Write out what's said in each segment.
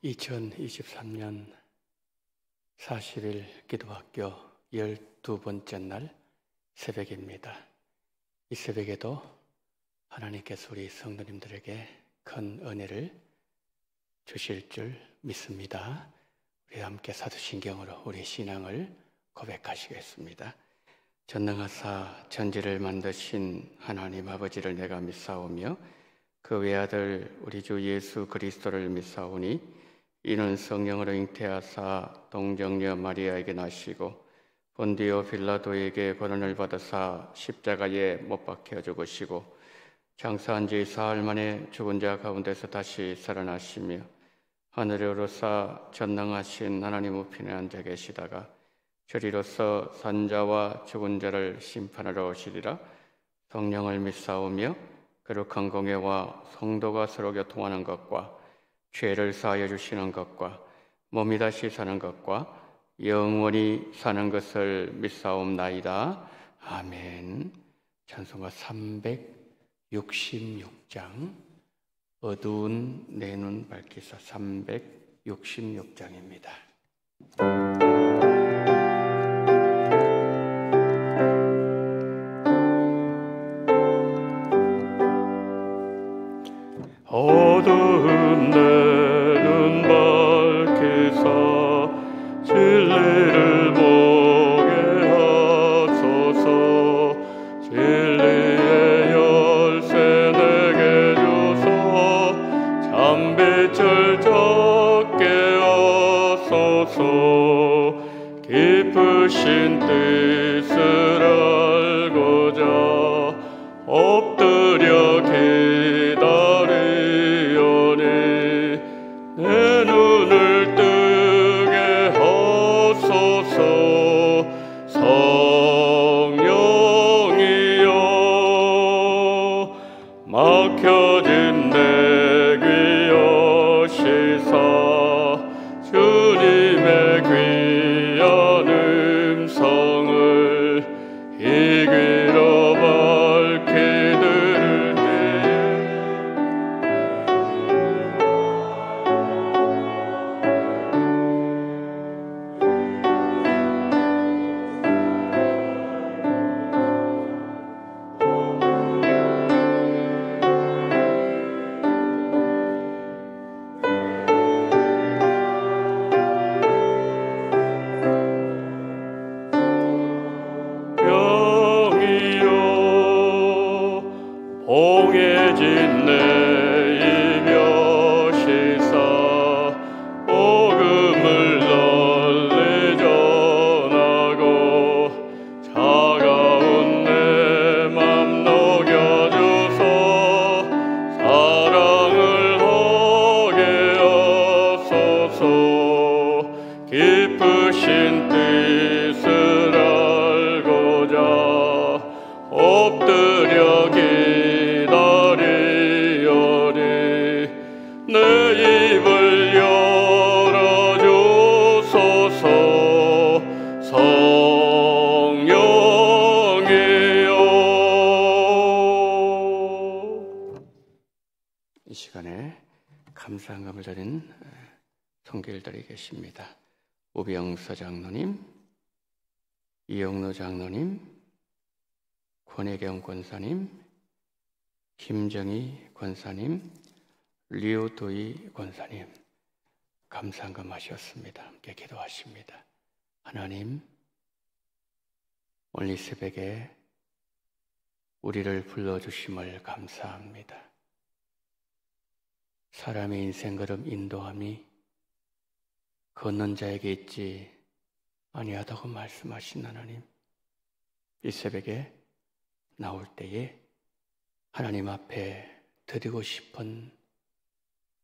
2023년 40일 기도학교 12번째 날 새벽입니다. 이 새벽에도 하나님께서 우리 성도님들에게 큰 은혜를 주실 줄 믿습니다. 우리 함께 사도신경으로 우리 신앙을 고백하시겠습니다. 전능하사 천지를 만드신 하나님 아버지를 내가 믿사오며 그 외아들 우리 주 예수 그리스도를 믿사오니 이는 성령으로 잉태하사 동정녀 마리아에게 나시고 본디오 빌라도에게 고난을 받으사 십자가에 못 박혀 죽으시고 장사한 지 사흘 만에 죽은 자 가운데서 다시 살아나시며 하늘에 오르사 전능하신 하나님 우편에 앉아 계시다가 저리로서 산자와 죽은 자를 심판하러 오시리라. 성령을 믿사오며 거룩한 공예와 성도가 서로 교통하는 것과 죄를 사하여 주시는 것과 몸이 다시 사는 것과 영원히 사는 것을 믿사옵나이다. 아멘. 찬송가 366장 어두운 내 눈 밝히사 366장입니다. 어두운 내 눈 밝히사 진리를 보게 하소서. 진리의 열쇠 내게 주소. 잠빛을 적게 하소서. 깊으신 뜻을 알고자 엎드려 내 눈을 뜨게 하소서. 성령이여 막혀진 내 귀 여시사 주님의 귀한 음성을 이 귀로 밝히 들을 봉해진 내 입 여시사 복음을 널리 전하고 차가운 내 맘 녹여주소. 사랑을 하게 하소서. 깊으신 뜻을 알고자 엎드려 내 입을 열어주소서. 성령이여. 이 시간에 감사함을 드린 성길들이 계십니다. 우병서 장로님, 이영로 장로님, 권혜경 권사님, 김정희 권사님, 리오도이 권사님 감사한금 하셨습니다. 함께 기도하십니다. 하나님, 오늘 이 새벽에 우리를 불러주심을 감사합니다. 사람의 인생 걸음 인도함이 걷는 자에게 있지 아니하다고 말씀하신 하나님, 이 새벽에 나올 때에 하나님 앞에 드리고 싶은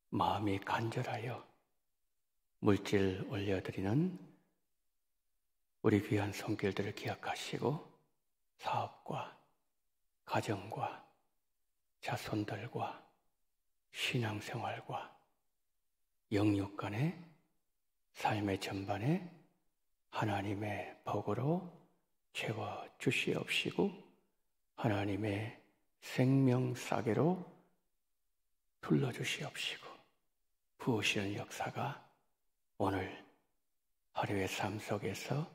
마음이 간절하여 물질 올려드리는 우리 귀한 손길들을 기억하시고 사업과 가정과 자손들과 신앙생활과 영육간의 삶의 전반에 하나님의 복으로 채워주시옵시고 하나님의 생명 싸개로 불러주시옵시고 부으시는 역사가 오늘 하루의 삶 속에서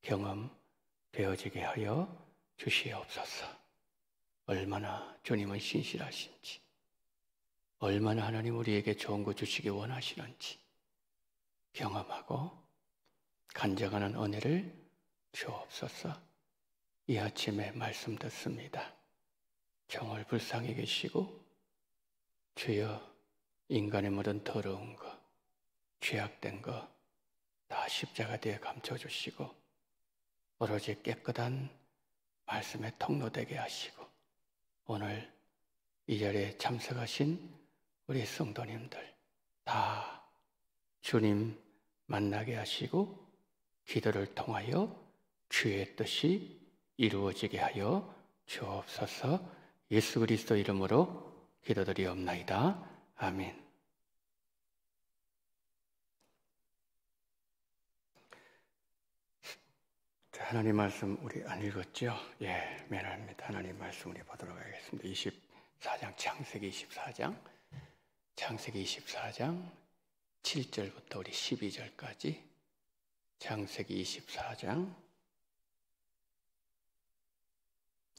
경험되어지게 하여 주시옵소서. 얼마나 주님은 신실하신지, 얼마나 하나님 우리에게 좋은 거 주시기 원하시는지 경험하고 간증하는 은혜를 주옵소서. 이 아침에 말씀 듣습니다. 정말 불쌍히 계시고 주여 인간의 모든 더러운 것, 죄악된 것 다 십자가대에 감춰주시고 오로지 깨끗한 말씀에 통로되게 하시고 오늘 이 자리에 참석하신 우리 성도님들 다 주님 만나게 하시고 기도를 통하여 주의 뜻이 이루어지게 하여 주옵소서. 예수 그리스도 이름으로 기도드리옵나이다. 아멘. 하나님 말씀 우리 안 읽었죠? 예, 미안합니다. 하나님 말씀 우리 보도록 하겠습니다. 24장, 창세기 24장, 창세기 24장 7절부터 우리 12절까지, 창세기 24장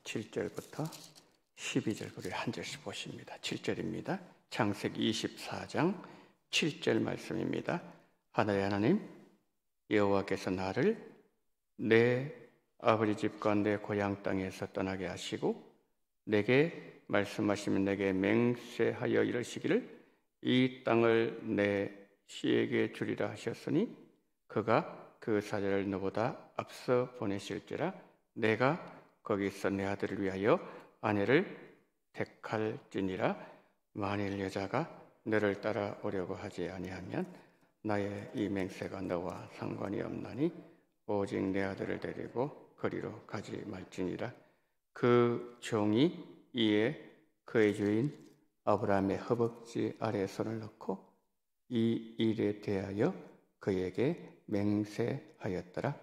7절부터 12절 우리 한 절씩 보십니다. 7절입니다. 창세기 24장 7절 말씀입니다. 하늘의 하나님 여호와께서 나를 내 아버지 집과 내 고향 땅에서 떠나게 하시고 내게 말씀하시면 내게 맹세하여 이르시기를 이 땅을 내 씨에게 주리라 하셨으니 그가 그 사자를 너보다 앞서 보내실지라 내가 거기서 내 아들을 위하여 아내를 택할지니라. 만일 여자가 너를 따라오려고 하지 아니하면 나의 이 맹세가 너와 상관이 없나니 오직 내 아들을 데리고 거리로 가지 말지니라. 그 종이 이에 그의 주인 아브라함의 허벅지 아래에 손을 넣고 이 일에 대하여 그에게 맹세하였더라.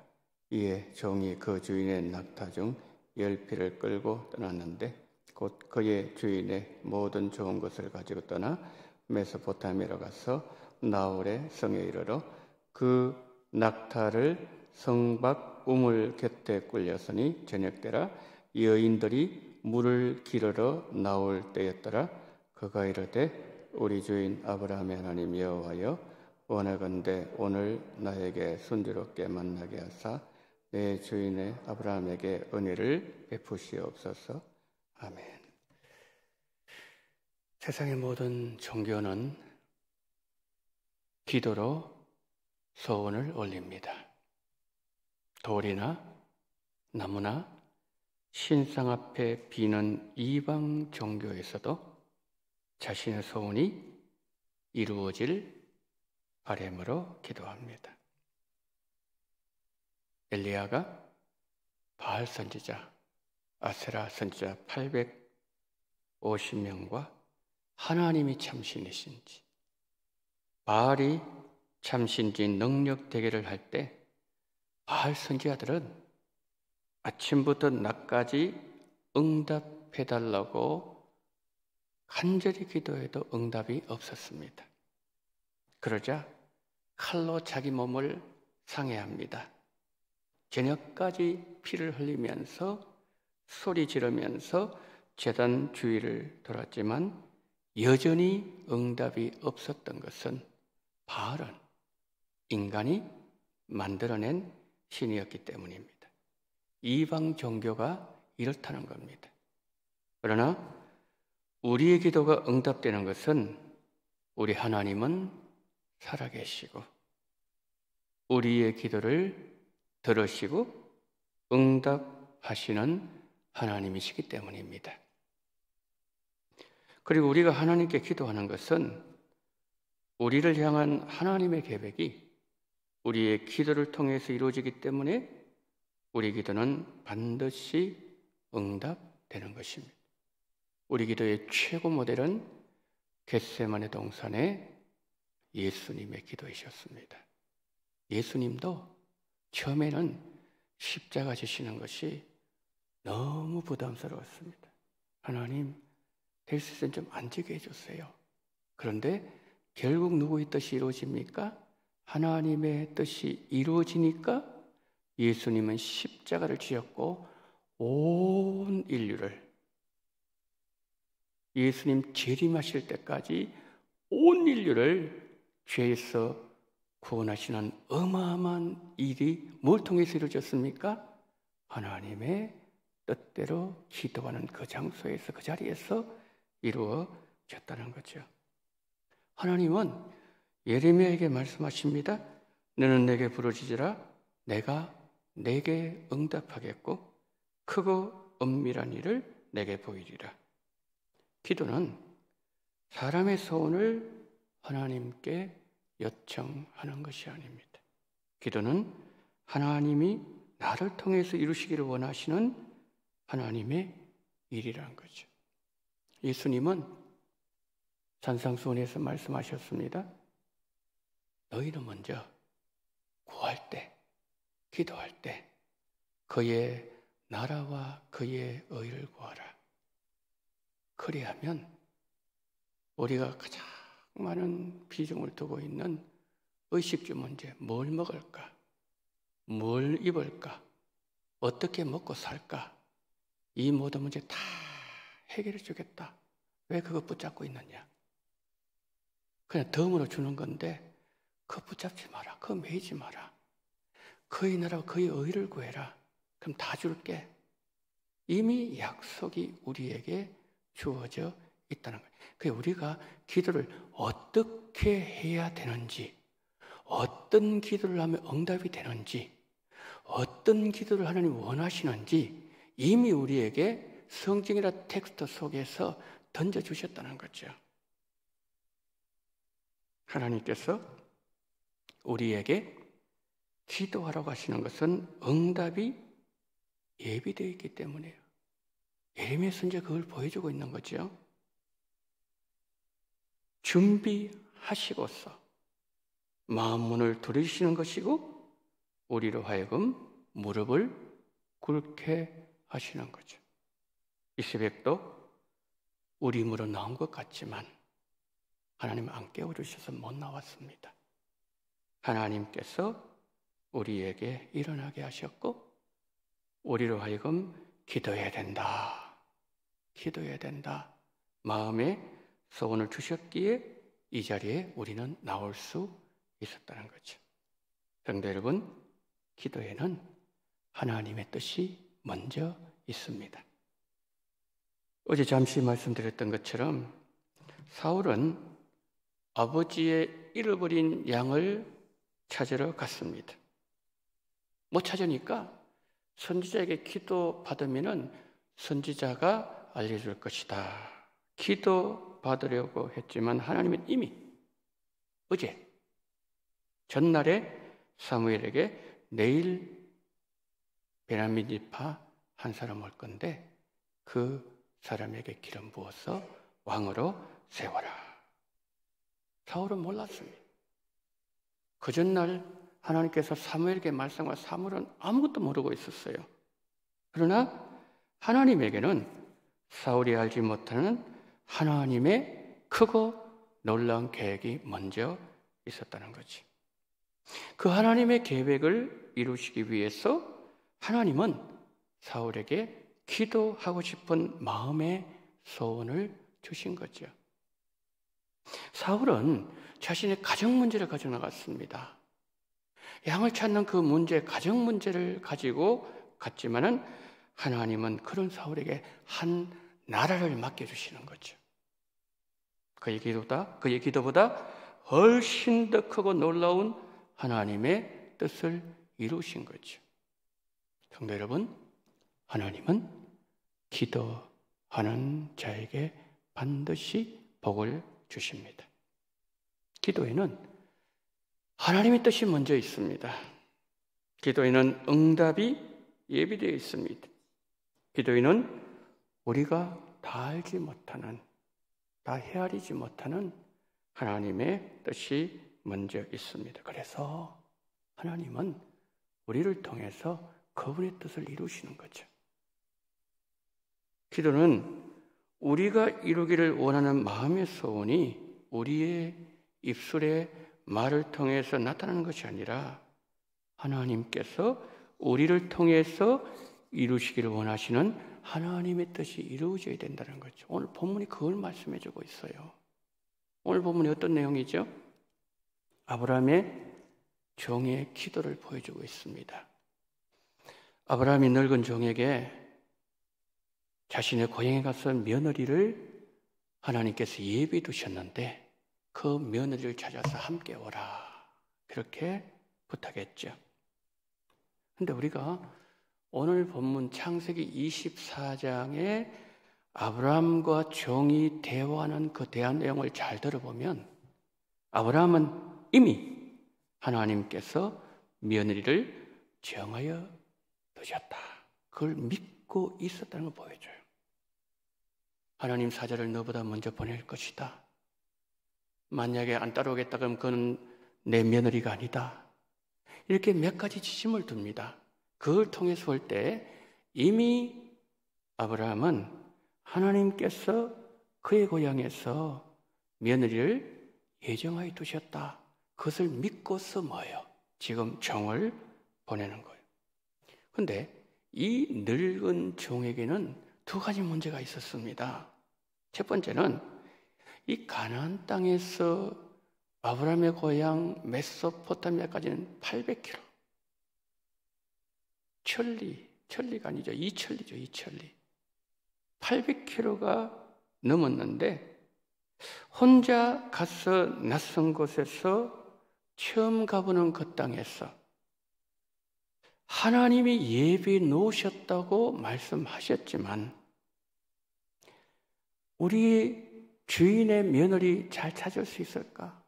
이에 종이 그 주인의 낙타 중 10피를 끌고 떠났는데 곧 그의 주인의 모든 좋은 것을 가지고 떠나 메소포타미아로 가서 나홀의 성에 이르러 그 낙타를 성 밖 우물 곁에 꿀렸으니 저녁때라 여인들이 물을 기르러 나올 때였더라. 그가 이르되 우리 주인 아브라함의 하나님 여호와여 원하건대 오늘 나에게 순조롭게 만나게 하사 내 주인의 아브라함에게 은혜를 베푸시옵소서. 아멘. 세상의 모든 종교는 기도로 소원을 올립니다. 돌이나 나무나 신상 앞에 비는 이방 종교에서도 자신의 소원이 이루어질 바람으로 기도합니다. 엘리야가 바알 선지자, 아세라 선지자 850명과 하나님이 참신이신지 바알이 참신지 능력 대결을 할 때 바알 선지자들은 아침부터 낮까지 응답해달라고 간절히 기도해도 응답이 없었습니다. 그러자 칼로 자기 몸을 상해합니다. 저녁까지 피를 흘리면서 소리 지르면서 제단 주위를 돌았지만 여전히 응답이 없었던 것은 바알은 인간이 만들어낸 신이었기 때문입니다. 이방 종교가 이렇다는 겁니다. 그러나 우리의 기도가 응답되는 것은 우리 하나님은 살아계시고 우리의 기도를 들으시고 응답하시는 하나님이시기 때문입니다. 그리고 우리가 하나님께 기도하는 것은 우리를 향한 하나님의 계획이 우리의 기도를 통해서 이루어지기 때문에 우리 기도는 반드시 응답되는 것입니다. 우리 기도의 최고 모델은 겟세마네 동산의 예수님의 기도이셨습니다. 예수님도 처음에는 십자가 지시는 것이 너무 부담스러웠습니다. 하나님, 될 수 있으면 좀 앉게 해주세요. 그런데 결국 누구의 뜻이 이루어집니까? 하나님의 뜻이 이루어지니까 예수님은 십자가를 지었고 온 인류를 예수님 재림하실 때까지 온 인류를 죄에서 구원하시는 어마어마한 일이 뭘 통해서 이루어졌습니까? 하나님의 뜻대로 기도하는 그 장소에서 그 자리에서 이루어졌다는 거죠. 하나님은 예레미야에게 말씀하십니다. 너는 내게 부르짖으라 내가 내게 응답하겠고 크고 은밀한 일을 내게 보이리라. 기도는 사람의 소원을 하나님께 요청하는 것이 아닙니다. 기도는 하나님이 나를 통해서 이루시기를 원하시는 하나님의 일이라는 거죠. 예수님은 산상수훈에서 말씀하셨습니다. 너희는 먼저 구할 때, 기도할 때 그의 나라와 그의 의를 구하라. 그리하면 우리가 가장 많은 비중을 두고 있는 의식주 문제, 뭘 먹을까? 뭘 입을까? 어떻게 먹고 살까? 이 모든 문제 다 해결해 주겠다. 왜 그거 붙잡고 있느냐? 그냥 덤으로 주는 건데 그거 붙잡지 마라. 그거 매이지 마라. 그의 나라와 그의 의를 구해라. 그럼 다 줄게. 이미 약속이 우리에게 주어져 있다는 거예요. 그래서 우리가 기도를 어떻게 해야 되는지, 어떤 기도를 하면 응답이 되는지, 어떤 기도를 하나님 원하시는지 이미 우리에게 성경이나 텍스트 속에서 던져주셨다는 거죠. 하나님께서 우리에게 기도하라고 하시는 것은 응답이 예비되어 있기 때문이에요. 예레미야 선지자 그걸 보여주고 있는 거죠. 준비하시고서 마음문을 두드리시는 것이고 우리로 하여금 무릎을 꿇게 하시는 거죠. 이 새벽도 우리 무로 나온 것 같지만 하나님은 안 깨워주셔서 못 나왔습니다. 하나님께서 우리에게 일어나게 하셨고 우리로 하여금 기도해야 된다. 기도해야 된다. 마음에 소원을 주셨기에 이 자리에 우리는 나올 수 있었다는 거죠. 성도 여러분, 기도에는 하나님의 뜻이 먼저 있습니다. 어제 잠시 말씀드렸던 것처럼 사울은 아버지의 잃어버린 양을 찾으러 갔습니다. 못 찾으니까 선지자에게 기도 받으면은 선지자가 알려줄 것이다. 기도 받으려고 했지만 하나님은 이미 어제 전날에 사무엘에게 내일 베냐민 지파 한 사람 올 건데 그 사람에게 기름 부어서 왕으로 세워라. 사울은 몰랐습니다. 그 전날 하나님께서 사무엘에게 말씀과 사무엘은 아무것도 모르고 있었어요. 그러나 하나님에게는 사울이 알지 못하는 하나님의 크고 놀라운 계획이 먼저 있었다는 거지. 그 하나님의 계획을 이루시기 위해서 하나님은 사울에게 기도하고 싶은 마음의 소원을 주신 거죠. 사울은 자신의 가정 문제를 가져 나갔습니다. 양을 찾는 그 문제, 가정 문제를 가지고 갔지만은 하나님은 그런 사울에게 한 나라를 맡겨주시는 거죠. 그의 기도보다 훨씬 더 크고 놀라운 하나님의 뜻을 이루신 거죠. 성도 여러분, 하나님은 기도하는 자에게 반드시 복을 주십니다. 기도에는 하나님의 뜻이 먼저 있습니다. 기도에는 응답이 예비되어 있습니다. 기도에는 우리가 다 알지 못하는, 다 헤아리지 못하는 하나님의 뜻이 먼저 있습니다. 그래서 하나님은 우리를 통해서 그분의 뜻을 이루시는 거죠. 기도는 우리가 이루기를 원하는 마음의 소원이 우리의 입술의 말을 통해서 나타나는 것이 아니라 하나님께서 우리를 통해서 이루시기를 원하시는 하나님의 뜻이 이루어져야 된다는 거죠. 오늘 본문이 그걸 말씀해 주고 있어요. 오늘 본문이 어떤 내용이죠? 아브라함의 종의 기도를 보여주고 있습니다. 아브라함이 늙은 종에게 자신의 고향에 가서 며느리를 하나님께서 예비해 두셨는데 그 며느리를 찾아서 함께 오라, 그렇게 부탁했죠. 근데 우리가 오늘 본문 창세기 24장에 아브라함과 종이 대화하는 그 대화 내용을 잘 들어보면 아브라함은 이미 하나님께서 며느리를 정하여 두셨다, 그걸 믿고 있었다는 걸 보여줘요. 하나님 사자를 너보다 먼저 보낼 것이다. 만약에 안 따라오겠다 그러면 그는 내 며느리가 아니다. 이렇게 몇 가지 지침을 둡니다. 그걸 통해서 볼 때 이미 아브라함은 하나님께서 그의 고향에서 며느리를 예정하여 두셨다, 그것을 믿고서 뭐예요? 지금 종을 보내는 거예요. 그런데 이 늙은 종에게는 두 가지 문제가 있었습니다. 첫 번째는 이 가나안 땅에서 아브라함의 고향 메소포타미아까지는 800km. 천리가 아니죠. 이천리죠. 800km가 넘었는데 혼자 가서 낯선 곳에서 처음 가보는 그 땅에서 하나님이 예비해 놓으셨다고 말씀하셨지만 우리 주인의 며느리 잘 찾을 수 있을까?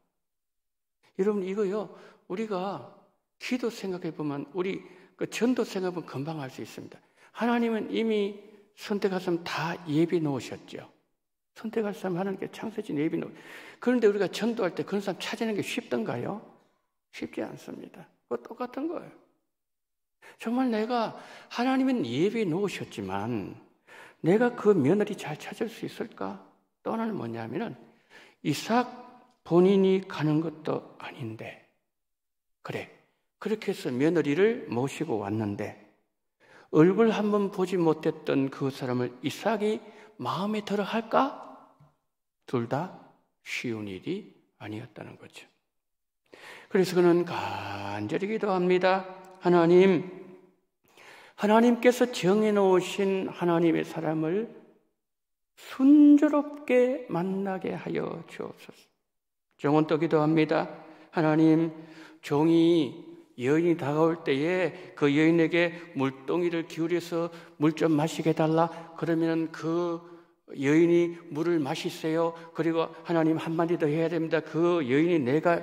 여러분, 이거요, 우리가 기도 생각해 보면, 우리 그 전도 생각해 보면 금방 알 수 있습니다. 하나님은 이미 선택할 사람 다 예비해 놓으셨죠. 선택할 사람 하나님께 창세진 예비해 놓으셨죠. 그런데 우리가 전도할 때 그런 사람 찾아내는 게 쉽던가요? 쉽지 않습니다. 그거 똑같은 거예요. 정말 내가 하나님은 예비해 놓으셨지만 내가 그 며느리 잘 찾을 수 있을까? 또 하나는 뭐냐면은 이삭 본인이 가는 것도 아닌데, 그래, 그렇게 해서 며느리를 모시고 왔는데 얼굴 한번 보지 못했던 그 사람을 이삭이 마음에 들어 할까? 둘 다 쉬운 일이 아니었다는 거죠. 그래서 그는 간절히 기도합니다. 하나님께서 정해놓으신 하나님의 사람을 순조롭게 만나게 하여 주옵소서. 종은 또 기도합니다. 하나님, 종이 여인이 다가올 때에 그 여인에게 물동이를 기울여서 물 좀 마시게 달라. 그러면 그 여인이 물을 마시세요. 그리고 하나님 한마디 더 해야 됩니다. 그 여인이 내가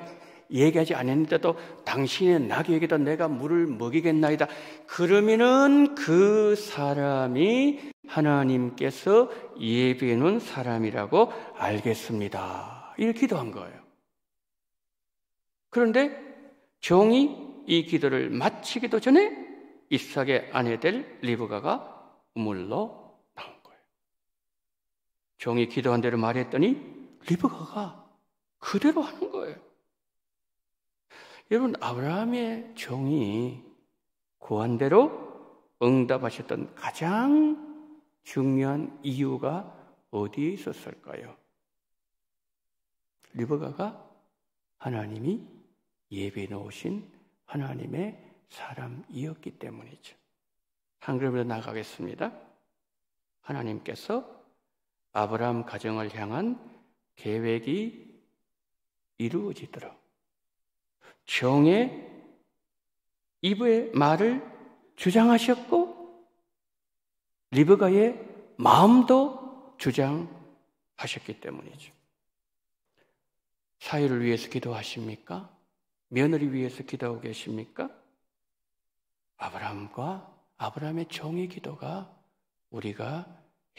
얘기하지 않았는데도 당신의 낙에게도 내가 물을 먹이겠나이다. 그러면은 그 사람이 하나님께서 예비해 놓은 사람이라고 알겠습니다. 이렇게 기도한 거예요. 그런데 종이 이 기도를 마치기도 전에 이삭의 아내 될 리브가가 우물로 나온 거예요. 종이 기도한 대로 말했더니 리브가가 그대로 하는 거예요. 여러분, 아브라함의 종이 구한 대로 응답하셨던 가장 중요한 이유가 어디에 있었을까요? 리브가가 하나님이 예비해 놓으신 하나님의 사람이었기 때문이죠. 한 걸음 더 나가겠습니다. 하나님께서 아브라함 가정을 향한 계획이 이루어지도록 종의 입의 말을 주장하셨고 리브가의 마음도 주장하셨기 때문이죠. 사회를 위해서 기도하십니까? 며느리 위해서 기도하고 계십니까? 아브라함과 아브라함의 종의 기도가 우리가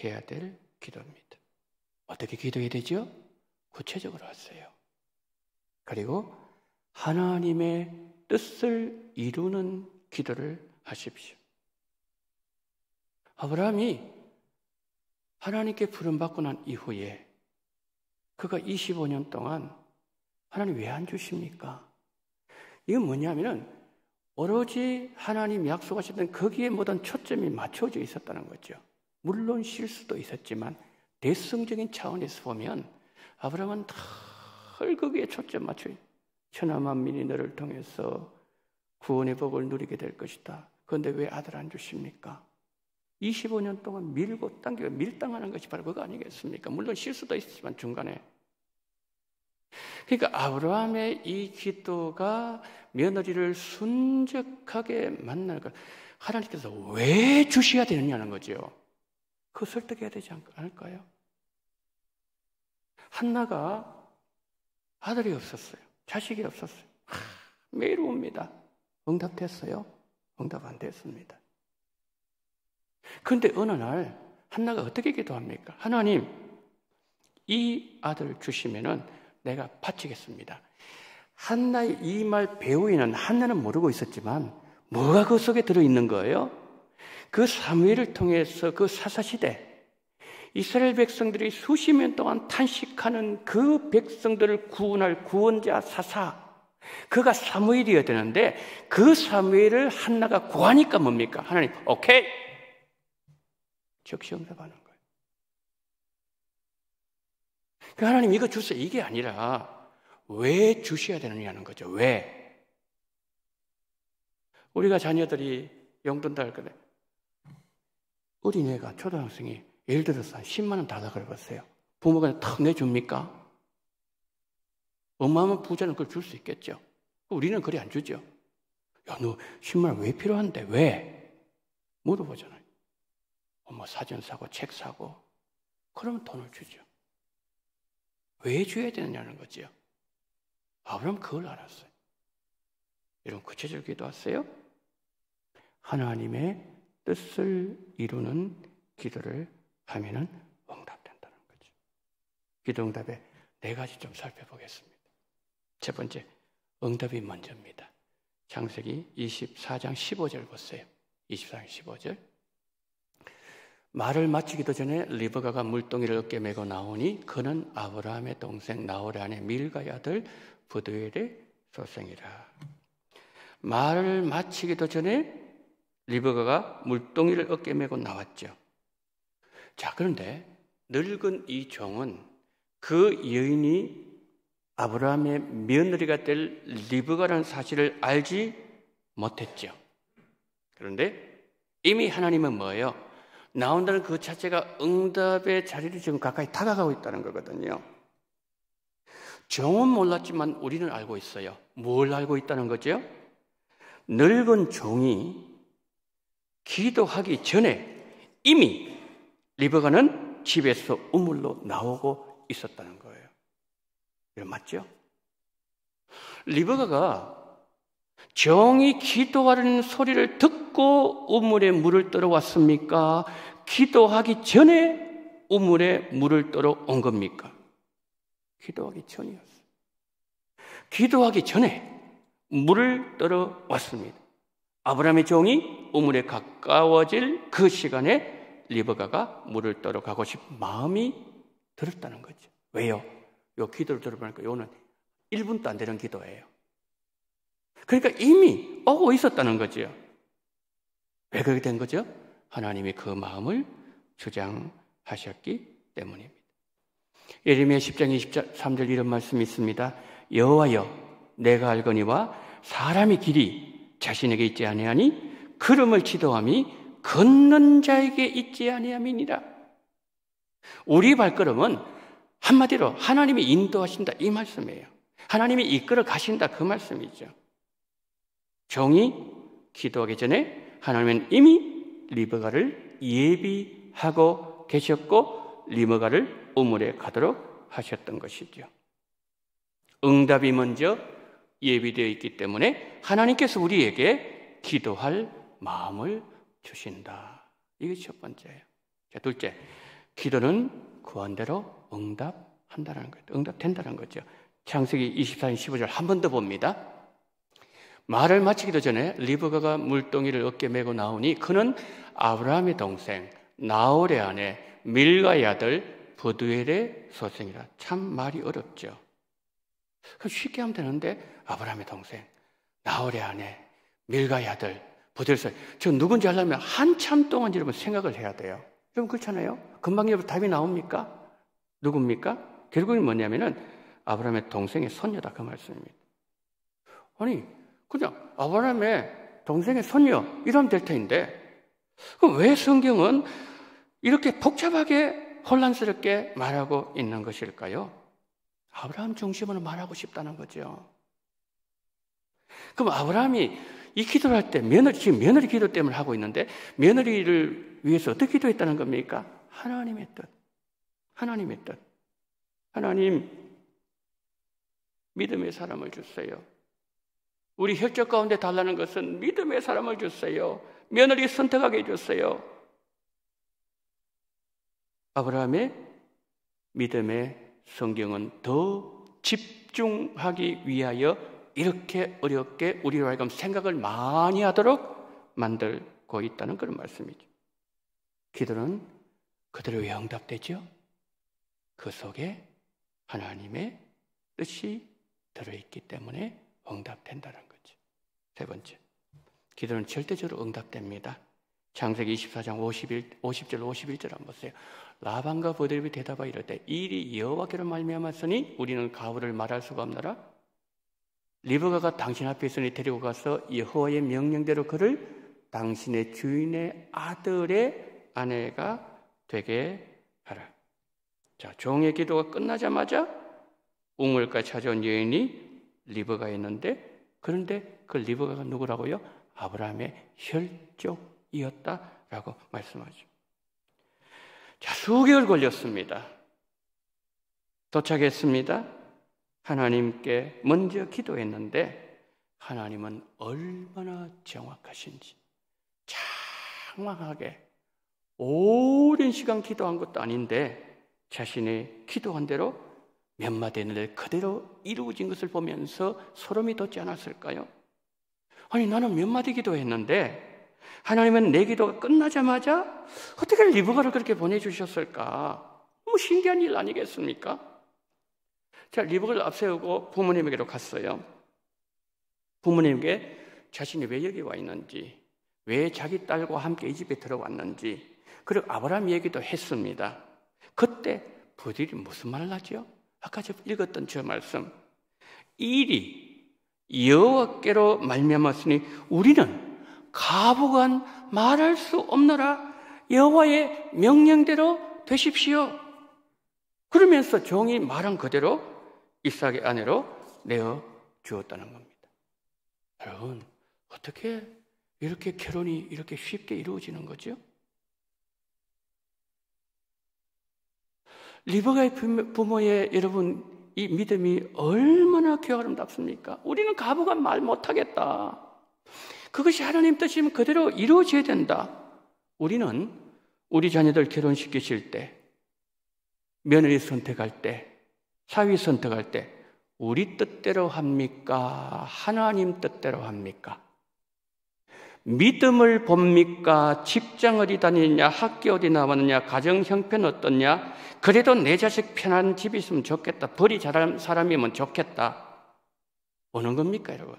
해야 될 기도입니다. 어떻게 기도해야 되죠? 구체적으로 하세요. 그리고 하나님의 뜻을 이루는 기도를 하십시오. 아브라함이 하나님께 부름받고 난 이후에 그가 25년 동안 하나님 왜 안 주십니까? 이건 뭐냐면은 오로지 하나님 약속하셨던 거기에 모든 초점이 맞춰져 있었다는 거죠. 물론 실수도 있었지만 대승적인 차원에서 보면 아브라함은 늘 거기에 초점 맞춰 천하 만민이 너를 통해서 구원의 복을 누리게 될 것이다. 그런데 왜 아들 안 주십니까? 25년 동안 밀고 당기고 밀당하는 것이 바로 그거 아니겠습니까? 물론 실수도 있었지만 중간에. 그러니까 아브라함의 이 기도가 며느리를 순적하게 만날 것, 하나님께서 왜 주셔야 되느냐는 거죠. 그거 설득해야 되지 않을까요? 한나가 아들이 없었어요. 자식이 없었어요. 매일 옵니다. 응답됐어요? 응답 안 됐습니다. 그런데 어느 날 한나가 어떻게 기도합니까? 하나님, 이 아들 주시면은 내가 바치겠습니다. 한나의 이 말 배우에는 한나는 모르고 있었지만 뭐가 그 속에 들어있는 거예요? 그 사무엘을 통해서 그 사사시대 이스라엘 백성들이 수십 년 동안 탄식하는 그 백성들을 구원할 구원자 사사, 그가 사무엘이어야 되는데 그 사무엘을 한나가 구하니까 뭡니까? 하나님 오케이, 즉시 응답하는 거예요. 그 하나님 이거 주세요, 이게 아니라 왜 주셔야 되느냐는 거죠. 왜? 우리가 자녀들이 용돈 달 거래, 어린애가 초등학생이 예를 들어서 한 10만 원 달라고 해봤어요. 부모가 탁 내줍니까? 어마어마한 부자는 그걸 줄 수 있겠죠. 우리는 그래 안 주죠. 야, 너 10만 원 왜 필요한데? 왜? 물어보잖아요. 뭐 사전 사고, 책 사고. 그러면 돈을 주죠. 왜 줘야 되느냐는 거죠. 아브라함 그걸 알았어요. 여러분 구체적으로 기도하세요. 하나님의 뜻을 이루는 기도를 하면은 응답된다는 거죠. 기도 응답의 네 가지 좀 살펴보겠습니다. 첫 번째, 응답이 먼저입니다. 창세기 24장 15절 보세요. 24장 15절. 말을 마치기도 전에 리브가가 물동이를 어깨에 메고 나오니 그는 아브라함의 동생 나홀의 아내 밀가의 아들 부두엘의 소생이라. 말을 마치기도 전에 리브가가 물동이를 어깨에 메고 나왔죠. 자, 그런데 늙은 이 종은 그 여인이 아브라함의 며느리가 될 리브가라는 사실을 알지 못했죠. 그런데 이미 하나님은 뭐예요? 나온다는 그 자체가 응답의 자리를 지금 가까이 다가가고 있다는 거거든요. 종은 몰랐지만 우리는 알고 있어요. 뭘 알고 있다는 거죠? 늙은 종이 기도하기 전에 이미 리브가는 집에서 우물로 나오고 있었다는 거예요. 이거 맞죠? 리브가가 종이 기도하는 소리를 듣고 우물에 물을 떠러 왔습니까? 기도하기 전에 우물에 물을 떠러 온 겁니까? 기도하기 전이었어요. 기도하기 전에 물을 떠러 왔습니다. 아브라함의 종이 우물에 가까워질 그 시간에 리브가가 물을 떠러 가고 싶은 마음이 들었다는 거죠. 왜요? 요 기도를 들어보니까 요는 1분도 안 되는 기도예요. 그러니까 이미 오고 있었다는 거죠. 왜 그렇게 된 거죠? 하나님이 그 마음을 주장하셨기 때문입니다. 예레미야 10장 23절 이런 말씀이 있습니다. 여호와여, 내가 알거니와 사람의 길이 자신에게 있지 아니하니 걸음을 지도함이 걷는 자에게 있지 아니함이니라. 우리 발걸음은 한마디로 하나님이 인도하신다 이 말씀이에요. 하나님이 이끌어 가신다 그 말씀이죠. 종이 기도하기 전에 하나님은 이미 리브가를 예비하고 계셨고 리브가를 우물에 가도록 하셨던 것이죠. 응답이 먼저 예비되어 있기 때문에 하나님께서 우리에게 기도할 마음을 주신다. 이게 첫 번째예요. 자, 둘째, 기도는 구한 대로 응답한다는 거죠. 응답된다는 거죠. 창세기 24장 15절 한 번 더 봅니다. 말을 마치기도 전에 리브가가 물동이를 어깨에 메고 나오니 그는 아브라함의 동생 나홀의 아내 밀가의 아들 부두엘의 소생이라. 참 말이 어렵죠. 쉽게 하면 되는데 아브라함의 동생, 나홀의 아내, 밀가의 아들, 부들살, 저 누군지 하려면 한참 동안 여러분 생각을 해야 돼요. 여러분 그렇잖아요? 금방 여러분 답이 나옵니까? 누굽니까? 결국은 뭐냐면은 아브라함의 동생의 손녀다 그 말씀입니다. 아니 그냥 아브라함의 동생의 손녀 이러면 될 텐데 그럼 왜 성경은 이렇게 복잡하게 혼란스럽게 말하고 있는 것일까요? 아브라함 중심으로 말하고 싶다는 거죠. 그럼 아브라함이 이 기도를 할 때 지금 며느리 기도 때문에 하고 있는데 며느리를 위해서 어떻게 기도했다는 겁니까? 하나님의 뜻. 하나님의 뜻. 하나님 믿음의 사람을 주세요. 우리 혈족 가운데 달라는 것은 믿음의 사람을 주세요. 며느리 선택하게 해주세요. 아브라함의 믿음의 성경은 더 집중하기 위하여 이렇게 어렵게 우리로 하여금 생각을 많이 하도록 만들고 있다는 그런 말씀이죠. 기도는 그대로 왜 응답되죠? 그 속에 하나님의 뜻이 들어있기 때문에 응답된다는 거죠. 세 번째, 기도는 절대적으로 응답됩니다. 창세기 24장 50절 51절 한번 보세요. 라반과 보디엘이 대답하여 이르되 일이 여호와께로 말미암았으니 우리는 가후를 말할 수가 없노라. 리브가가 당신 앞에 있으니 데리고 가서 여호와의 명령대로 그를 당신의 주인의 아들의 아내가 되게 하라. 자, 종의 기도가 끝나자마자 우물가에 찾아온 여인이 리브가였는데 그런데 그 리브가가 누구라고요? 아브라함의 혈족이었다라고 말씀하죠. 자, 수개월 걸렸습니다. 도착했습니다. 하나님께 먼저 기도했는데 하나님은 얼마나 정확하신지 장황하게 오랜 시간 기도한 것도 아닌데 자신의 기도한 대로 몇 마디 했는데 그대로 이루어진 것을 보면서 소름이 돋지 않았을까요? 아니 나는 몇 마디 기도했는데 하나님은 내 기도가 끝나자마자 어떻게 리브가를 그렇게 보내주셨을까? 너무 신기한 일 아니겠습니까? 자, 리브가를 앞세우고 부모님에게로 갔어요. 부모님에게 자신이 왜 여기 와 있는지, 왜 자기 딸과 함께 이 집에 들어왔는지, 그리고 아브라함 얘기도 했습니다. 그때 부들이 무슨 말을 하죠? 아까 제가 읽었던 저 말씀, 일이 여호와께로 말미암았으니 우리는 가부간 말할 수 없노라. 여호와의 명령대로 되십시오. 그러면서 종이 말한 그대로 이삭의 아내로 내어 주었다는 겁니다. 여러분, 어떻게 이렇게 결혼이 이렇게 쉽게 이루어지는 거죠? 리브가의 부모의 여러분 이 믿음이 얼마나 귀하고 아름답습니까? 우리는 가부간 말 못하겠다. 그것이 하나님 뜻이면 그대로 이루어져야 된다. 우리는 우리 자녀들 결혼시키실 때, 며느리 선택할 때, 사위 선택할 때 우리 뜻대로 합니까? 하나님 뜻대로 합니까? 믿음을 봅니까? 직장 어디 다니느냐? 학교 어디 나왔느냐? 가정 형편 어떻냐? 그래도 내 자식 편한 집이 있으면 좋겠다. 벌이 잘하는 사람이면 좋겠다. 오는 겁니까, 여러분?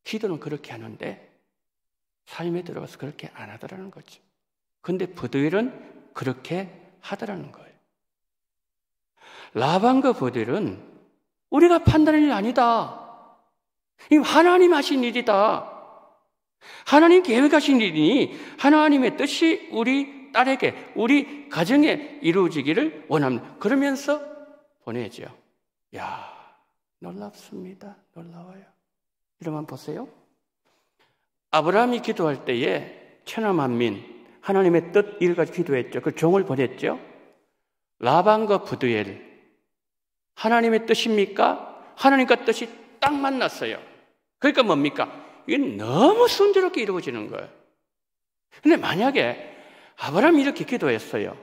기도는 그렇게 하는데 삶에 들어가서 그렇게 안 하더라는 거죠. 근데 부드엘은 그렇게 하더라는 거예요. 라반과 부드엘은 우리가 판단할 일 아니다. 이거 하나님 하신 일이다. 하나님 계획하신 일이니 하나님의 뜻이 우리 딸에게, 우리 가정에 이루어지기를 원합니다. 그러면서 보내죠. 야, 놀랍습니다. 놀라워요. 이러면 보세요. 아브라함이 기도할 때에 천하만민, 하나님의 뜻 일까지 기도했죠. 그 종을 보냈죠. 라반과 부드엘, 하나님의 뜻입니까? 하나님과 뜻이 딱 만났어요. 그러니까 뭡니까? 이건 너무 순조롭게 이루어지는 거예요. 근데 만약에 아브라함이 이렇게 기도했어요.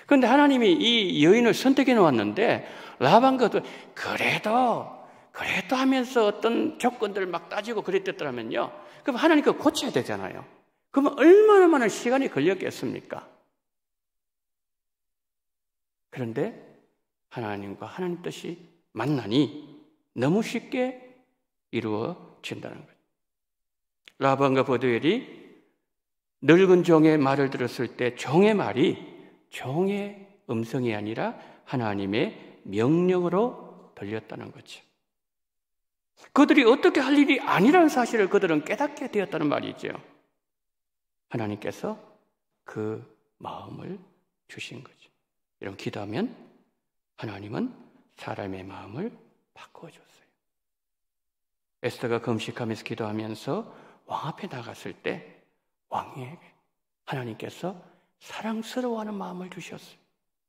그런데 하나님이 이 여인을 선택해 놓았는데 라반과 그래도 하면서 어떤 조건들을 막 따지고 그랬더라면요. 그럼 하나님 그거 고쳐야 되잖아요. 그러면 얼마나 많은 시간이 걸렸겠습니까? 그런데 하나님과 하나님 뜻이 만나니 너무 쉽게 이루어진다는 거예요. 라반과 버두엘이 늙은 종의 말을 들었을 때 종의 말이 종의 음성이 아니라 하나님의 명령으로 들렸다는 거죠. 그들이 어떻게 할 일이 아니라는 사실을 그들은 깨닫게 되었다는 말이죠. 하나님께서 그 마음을 주신 거죠. 이런 기도하면 하나님은 사람의 마음을 바꿔줬어요. 에스더가 금식하면서 기도하면서 왕 앞에 나갔을 때 왕에게 하나님께서 사랑스러워하는 마음을 주셨어요.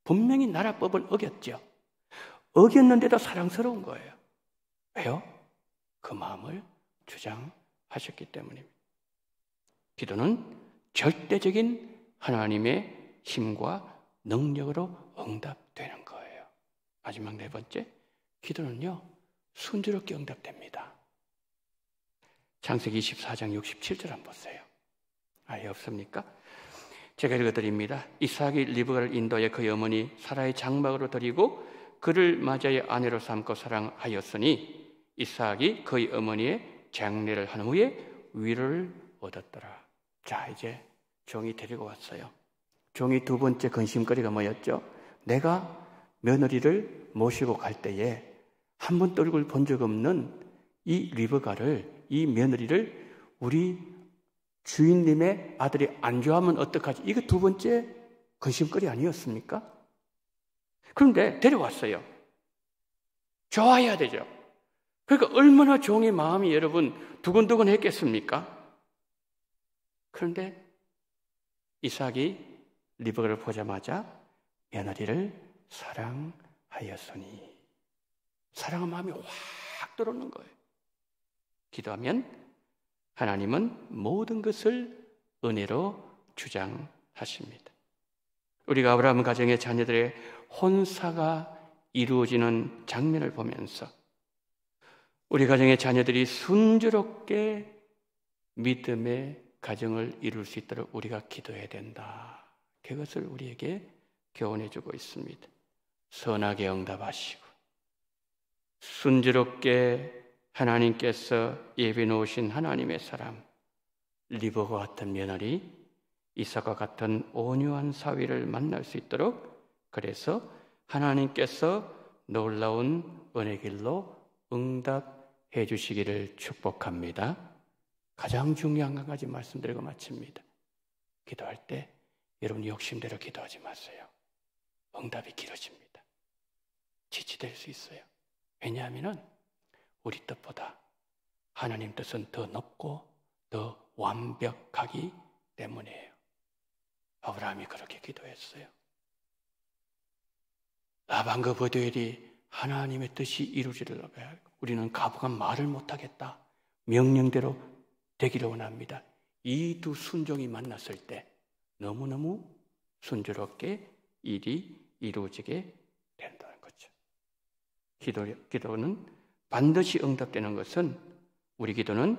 분명히 나라법을 어겼죠. 어겼는데도 사랑스러운 거예요. 왜요? 그 마음을 주장하셨기 때문입니다. 기도는 절대적인 하나님의 힘과 능력으로 응답되는 거예요. 마지막 네 번째, 기도는요, 순조롭게 응답됩니다. 창세기 24장 67절 한번 보세요. 아예 없습니까? 제가 읽어드립니다. 이삭이 리브가를 인도해 그의 어머니 사라의 장막으로 데리고 그를 맞이하여 아내로 삼고 사랑하였으니 이삭이 그의 어머니의 장례를 한 후에 위로를 얻었더라. 자, 이제 종이 데리고 왔어요. 종이 두 번째 근심거리가 뭐였죠? 내가 며느리를 모시고 갈 때에 한 번도 얼굴 본 적 없는 이 리브가를, 이 며느리를 우리 주인님의 아들이 안 좋아하면 어떡하지? 이게 두 번째 근심거리 아니었습니까? 그런데 데려왔어요. 좋아해야 되죠. 그러니까 얼마나 종의 마음이 여러분 두근두근 했겠습니까? 그런데 이삭이 리브가를 보자마자 며느리를 사랑하였으니, 사랑한 마음이 확 들어오는 거예요. 기도하면 하나님은 모든 것을 은혜로 주장하십니다. 우리가 아브라함 가정의 자녀들의 혼사가 이루어지는 장면을 보면서 우리 가정의 자녀들이 순조롭게 믿음의 가정을 이룰 수 있도록 우리가 기도해야 된다. 그것을 우리에게 교훈해 주고 있습니다. 선하게 응답하시고 순조롭게 하나님께서 예비해 놓으신 하나님의 사람, 리브가와 같은 며느리, 이삭과 같은 온유한 사위를 만날 수 있도록, 그래서 하나님께서 놀라운 은혜 길로 응답해 주시기를 축복합니다. 가장 중요한 한 가지 말씀드리고 마칩니다. 기도할 때 여러분 욕심대로 기도하지 마세요. 응답이 길어집니다. 지치될 수 있어요. 왜냐하면 우리 뜻보다 하나님 뜻은 더 높고 더 완벽하기 때문이에요. 아브라함이 그렇게 기도했어요. 라반과 버두엘이 하나님의 뜻이 이루어지려고 우리는 가부간 말을 못하겠다. 명령대로 되기를 원합니다. 이 두 순종이 만났을 때 너무너무 순조롭게 일이 이루어지게 된다는 거죠. 기도는 반드시 응답되는 것은, 우리 기도는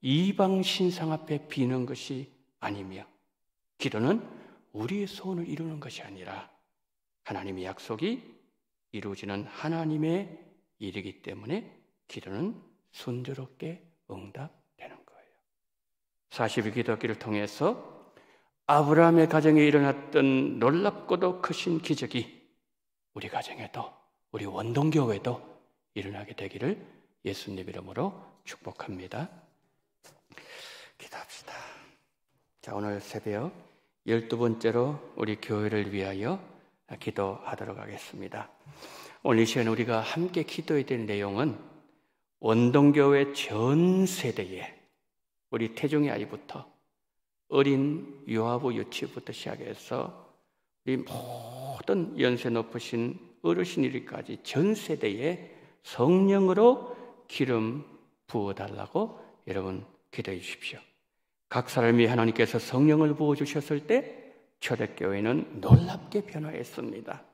이방 신상 앞에 비는 것이 아니며, 기도는 우리의 소원을 이루는 것이 아니라 하나님의 약속이 이루어지는 하나님의 일이기 때문에 기도는 순조롭게 응답되는 거예요. 40일 기도하기를 통해서 아브라함의 가정에 일어났던 놀랍고도 크신 기적이 우리 가정에도, 우리 원동교회도 일어나게 되기를 예수님 이름으로 축복합니다. 기도합시다. 자, 오늘 새벽 12번째로 우리 교회를 위하여 기도하도록 하겠습니다. 오늘 이 시간 우리가 함께 기도해야 될 내용은 원동교회 전 세대에, 우리 태중의 아이부터 어린 유아부 유치부터 시작해서 우리 모든 연세 높으신 어르신이까지 전 세대에 성령으로 기름 부어달라고 여러분 기도해 주십시오. 각 사람이 하나님께서 성령을 부어주셨을 때 초대교회는 놀랍게 변화했습니다.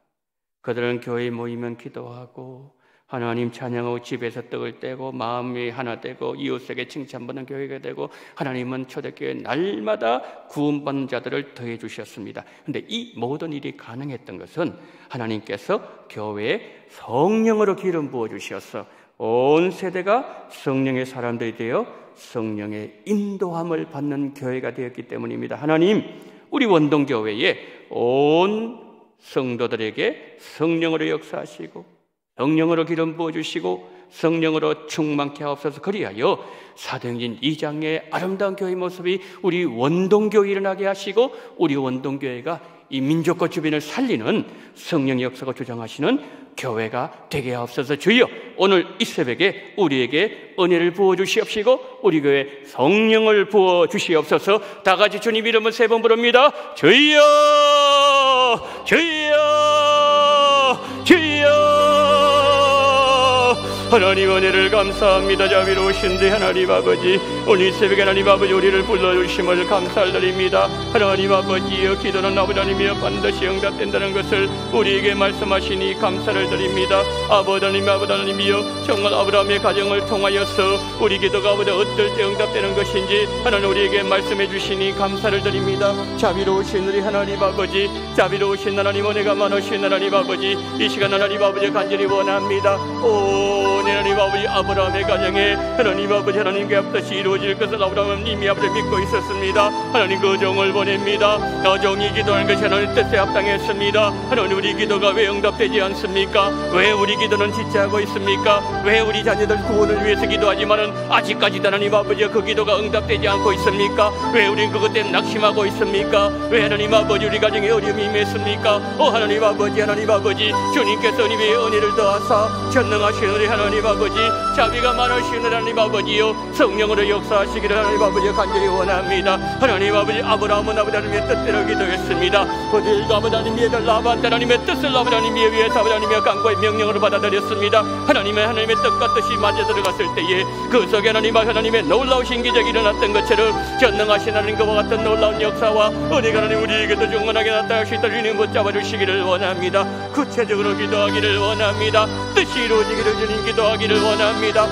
그들은 교회에 모이면 기도하고 하나님 찬양하고 집에서 떡을 떼고 마음이 하나 되고 이웃에게 칭찬받는 교회가 되고 하나님은 초대교회 날마다 구원받는 자들을 더해 주셨습니다. 그런데 이 모든 일이 가능했던 것은 하나님께서 교회에 성령으로 기름 부어 주셔서 온 세대가 성령의 사람들이 되어 성령의 인도함을 받는 교회가 되었기 때문입니다. 하나님, 우리 원동교회에 온 성도들에게 성령으로 역사하시고 성령으로 기름 부어주시고 성령으로 충만케 하옵소서. 그리하여 사도행전 2장의 아름다운 교회 모습이 우리 원동교회 일어나게 하시고 우리 원동교회가 이 민족과 주변을 살리는 성령의 역사가 주장하시는 교회가 되게 하옵소서. 주여, 오늘 이 새벽에 우리에게 은혜를 부어주시옵시고 우리 교회에 성령을 부어주시옵소서. 다 같이 주님 이름을 3번 부릅니다. 주여, 주여, 주여. 하나님 은혜를 감사합니다. 자비로우신데 하나님 아버지, 오늘 이 새벽에 하나님 아버지 우리를 불러주심을 감사드립니다. 하나님 아버지여, 기도는 아버지 하나님이여 반드시 응답된다는 것을 우리에게 말씀하시니 감사를 드립니다. 아버지 하나님이여, 정말 아브라함의 가정을 통하여서 우리 기도가 아버지 어떨 때 응답되는 것인지 하나님 우리에게 말씀해 주시니 감사를 드립니다. 자비로우신 우리 하나님 아버지, 자비로우신 하나님, 은혜가 많으신 하나님 아버지, 이 시간 하나님 아버지 간절히 원합니다. 오 하나님 아버지, 아브라함의 가정에 하나님 아버지 하나님께 앞서시 이루어질 것을 아브라함은 이미 아버지 믿고 있었습니다. 하나님 그 종을 보냅니다. 그 종이 기도하는 것이 하나님 뜻에 합당했습니다. 하나님 우리 기도가 왜 응답되지 않습니까? 왜 우리 기도는 지체하고 있습니까? 왜 우리 자녀들 구원을 위해서 기도하지만은 아직까지도 하나님 아버지 그 기도가 응답되지 않고 있습니까? 왜 우린 그것 때문에 낙심하고 있습니까? 왜 하나님 아버지 우리 가정에 어려움이 임했습니까? 하나님 아버지, 하나님 아버지, 주님께서 우리의 은혜를 더하사 전능하신 우리 하나님 아버지, 자비가 많으신 하나님 아버지요, 성령으로 역사하시기를 하나님 아버지 간절히 원합니다. 하나님 아버지, 아브라함은 아버지 하나님의 뜻대로 기도했습니다. 그들과 아버지 하나님의 라반 하나님의 뜻을 아버지 하나님의 위해서 아버지 하나님의 간구의 명령으로 받아들였습니다. 하나님의 뜻과 뜻이 맞아 들어갔을 때에 그 속에 하나님의 놀라우신 기적이 일어났던 것처럼 전능하신 하나님 그와 같은 놀라운 역사와 은혜가 하나님 우리에게도 충만하게 나타날 수 있도록 주님 붙잡아 주시기를 원합니다. 구체적으로 기도하기를 원합니다. 뜻이 이루어지기를 주님 기도하기를 원합니다.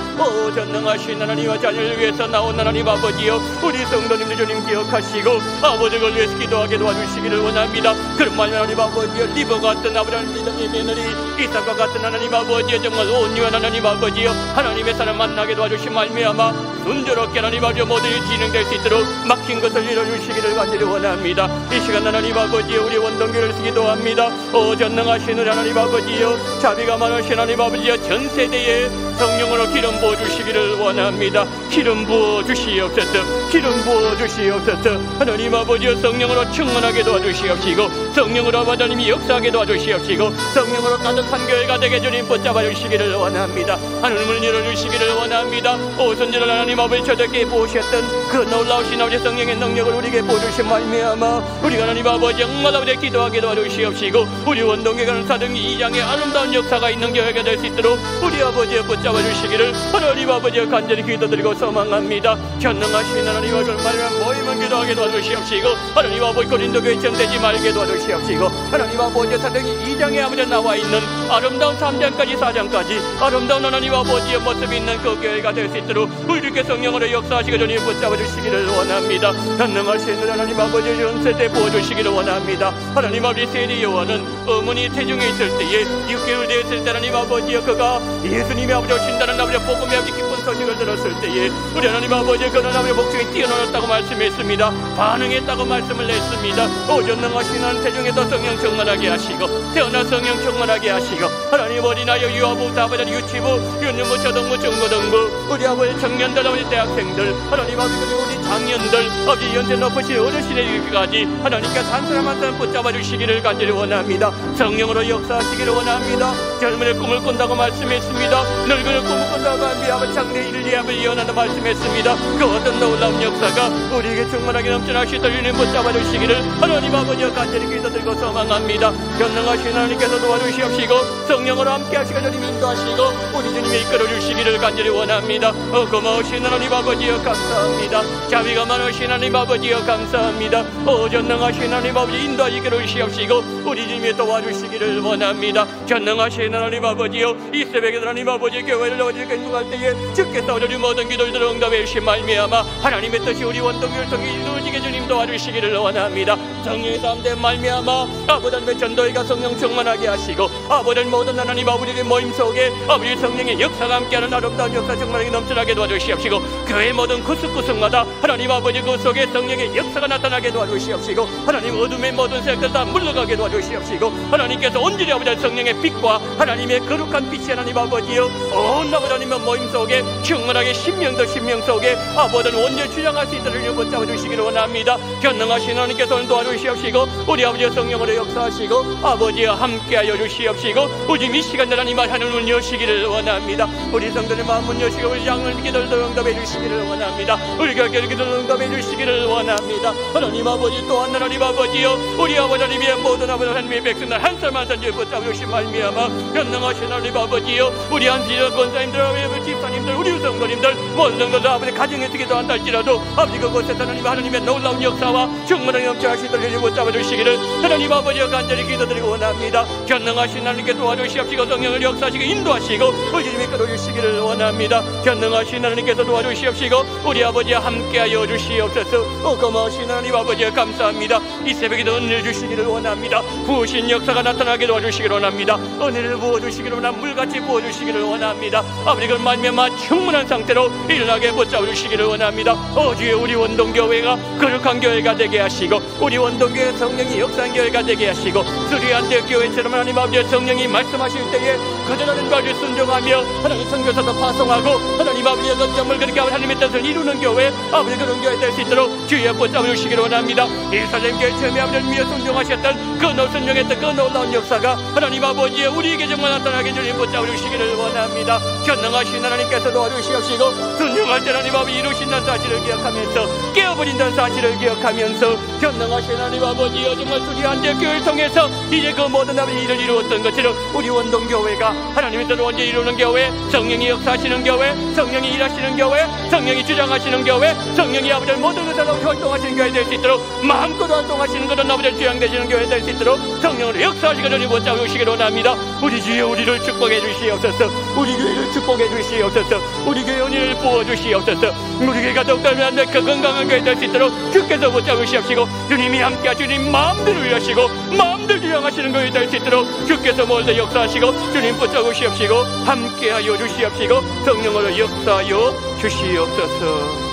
전능하신 하나님과 자녀를 위해서 나온 하나님 아버지여, 우리 성도님들 주님 기억하시고 아버지를 위해서 기도하게 도와주시기를 원합니다. 그런 말 하나님 아버지여, 리버 같은 아버지 하나님의 며느리 이삭과 같은 하나님 아버지여, 정말 온유한 하나님 아버지여, 하나님의 사람 만나게 도와주신 말미암아 순조롭게 하나님 아버지여 모든이 진행될 수 있도록 막힌 것을 이뤄주시기를 간절히 원합니다. 이 시간 하나님 아버지여, 우리 원동교를 기도합니다. 전능하신 하나님 아버지여, 자비가 많으신 하나님 아버지여, 전 세대에 성령으로 기름 부어주시기를 원합니다. 기름 부어주시옵소서. 기름 부어주시옵소서. 하나님 아버지여, 성령으로 충만하게 도와주시옵시고 성령으로 하나님이 역사하게 도와주시옵시고 성령으로 가득한 교회가 되게 주님 붙잡아 주시기를 원합니다. 하나님을 열어주시기를 원합니다. 오순절을 하나님 아버지 저녁에 보셨던 그 놀라우신 아버지 성령의 능력을 우리에게 보여주신 말미암아 우리가 하나님 아버지 정말 아버지 기도하게 도와주시옵시고 우리 원동교회는 사도행전 2장의 아름다운 역사가 있는 교회가 될 수 있도록 우리 아버지의 붙잡아 주시기를 하나님 아버지의 간절히 기도드리고 소망합니다. 전능하신 하나님 아버지 말씀 모임을 기도하게 도와주시옵시고 하나님 아버지 고린도교회 전되지 말게 도와주시옵시고 하나님 아버지 사도행전 2장에 아버지 나와 있는 아름다운 3장까지 4장까지 아름다운 하나님 아버지의 모습이 있는 그 교회가 될 수 있도록 우리께 성령으로 역사하시기를 주님 붙잡아 주시기를 원합니다. 전능하신 하나님 아버지 연세대 부어주시기를 원합니다. 하나님 아버지 세리 요한은 어머니 태중에 있을 때에 6개월 되었을 때 하나님 아버지여 그가 예수님이 아버지 오신다는 아버지 복음의 아버지 기쁜 소식을 들었을 때에 우리 하나님 아버지 그는 아버지 목적이 뛰어놀았다고 말씀했습니다. 반응했다고 말씀을 냈습니다. 전능하신 한 태중에도 성령 충만하게 하시고 태어나 성령 충만하게 하시고 하나님 어린아이여 유아부터 아버지 유치부 유년부 초등부 중고등부 우리 아버지 청년들 아버지 대학생들 하나님 아버지 우리 장년들 아버지 연세 높으신 어르신에 이르기까지 하나님께서 한 사람 한 사람 붙잡아 주시기를 간절히 원합니다. 성령으로 역사하시기를 원합니다. 젊은의 꿈을 꾼다고 말씀했습니다. 늙은의 꿈을 꾼다고 너가 미하면 장래 일을 예함을 예언한다 말씀했습니다. 그 어떤 놀라운 역사가 우리에게 충만하게 넘쳐나시던 주님 붙잡아 주시기를 하나님 아버지여 간절히 기도드리고 소망합니다. 전능하신 하나님께서 도와주시옵시고 성령으로 함께 하시고 주님 인도하시고 우리 주님이 이끌어 주시기를 간절히 원합니다. 고마우신 하나님 아버지여 감사합니다. 자비가 많으신 하나님 아버지여 감사합니다. 전능하신 하나님 아버지 인도하 이끌어 주시옵시고 우리 주님이 도와주시기를 원합니다. 전능하신 하나님 아버지여 이 새벽에 하나님 아버지 교회를 어디에 인도할 때에 주께서 우리 모든 기도를 응답해 주신 말미암아 하나님의 뜻이 우리 원동교를 통해 이루어지게 주님 도와주시기를 원합니다. 성령의 삶된 말미암아 아버지 하나님의 전도회가 성령 충만하게 하시고 아버지 모든 하나님 아버지의 모임 속에 아버지 성령의 역사가 함께하는 아름다운 역사 충만하게 넘쳐나게 도와주시옵시고 교회 모든 구석구석마다 하나님 아버지 그 속에 성령의 역사가 나타나게 도와주시옵시고 하나님 어둠의 모든 세력들 다 물러가게 도와주시옵시고 하나님께서 온전히 아버지 성령의 빛과 하나님의 거룩한 빛이 하나님 아버지여 온 아버지 하나님의 모임 속에 충만하게 신명도 신명 속에 아버지는 원죄 주장할 수 있도록 일부 잡아주시기를 원합니다. 전능하신 하나님께서 도와주시옵시고 우리 아버지의 성령으로 역사하시고 아버지와 함께하여 주시옵시고 우리 이 시간 하나님 하늘 문 여시기를 원합니다. 우리 성도의 마음 문 여시고 우리 양을 기도를 응답해 주시기를 원합니다. 우리 교회를 기도를 응답해 주시기를 원합니다. 하나님 아버지 또한 하나님 아버지여 우리 아버지 하나님의 모든 아버지 하나님의 백성들 한 사람 한 사람 붙잡으신 말미암아 전능하신 하나님 아버지여 우리 한지여 권사님들 아버지 집사님들 우리 성도님들 모든 성도들 아버지 가정에 어떻게도 한다 할지라도 아버지 그곳에서 하나님의 놀라운 역사와 충만하게 넘쳐나시도록 일을 붙잡아 주시기를 하나님 아버지여 간절히 기도드리고 원합니다. 전능하신 하나님께 도와주시옵시고 성령을 역사하시고 인도하시고 우리 주님이 끌어주시기를 원합니다. 전능하신 하나님께서 도와주시옵시고 우리 아버지와 함께하여 주시옵소서. 고마우신 하나님 아버지여 감사합니다. 이 새벽에도 은혜를 주시기를 원합니다. 부으신 역사가 나타나게 도와주시기를 원합니다. 은혜를 부어주시기를 원합니다. 물같이 부어주시기를 원합니다. 아버지 그 말미암아 충분한 상태로 일어나게 붙잡아 주시기를 원합니다. 주여 우리 원동교회가 거룩한 교회가 되게 하시고 우리 원동교회 성령이 역사한 교회가 되게 하시고 수리한대 교회처럼 하나님 아버지 성령이 말씀하실 때에 거절하는 말을 순종하며 하나님 선교사도 파송하고 하나님 아버지의 점을 그렇게 하나님의 뜻을 이루는 교회 아버지 그런 교회 될 수 있도록 주여 붙잡아 주시기를 원합니다. 예루살렘 교회 처음에 아버지를 위해 순종하셨던 그 순종했던 그 놀라운 역사가 하나님 아버지의 우리에게 정말 나타나게 주님 붙잡아 주시기를 원합니다. 전능하신 하나님께서 도와주시옵시고 순종할 때 하나님 아버지 이루신다는 사실을 기억하면서 깨어버린다는 사실을 기억하면서 전능하신 하나님 아버지여 정말 수리한대 교회를 통해서 이제 그 모든 아버지 일을 이루었던 것처럼 우리 원동교회가 하나님의 뜻을 언제 이루는 교회 성령이 역사하시는 교회 성령이 일하시는 교회 성령이 주장하시는 교회 성령이 아버지의 모든 것을 활동하시는 교회 될 수 있도록 마음껏 활동하시는 것은 아버지의 주장되시는 교회 될 수 있도록 성령으로 역사하시고 주님 붙잡아 주시기를 원합니다. 우리 주여 우리를 축복해 주시옵소서. 우리 교회를 축복해 주시옵소서. 우리 교회 은혜를 부어주시옵소서. 우리 교회가 더욱더 그 건강한 교회 될 수 있도록 주께서 붙잡아 주시옵시고 주님이 함께 주님 마음대로 일하시고 마음대로 주장하시는 교회 될 수 있도록 주께서 몰래 역사하시고 주님 붙잡아 주시옵시고 함께하여 주시옵시고 성령으로 역사하여 주시옵소서.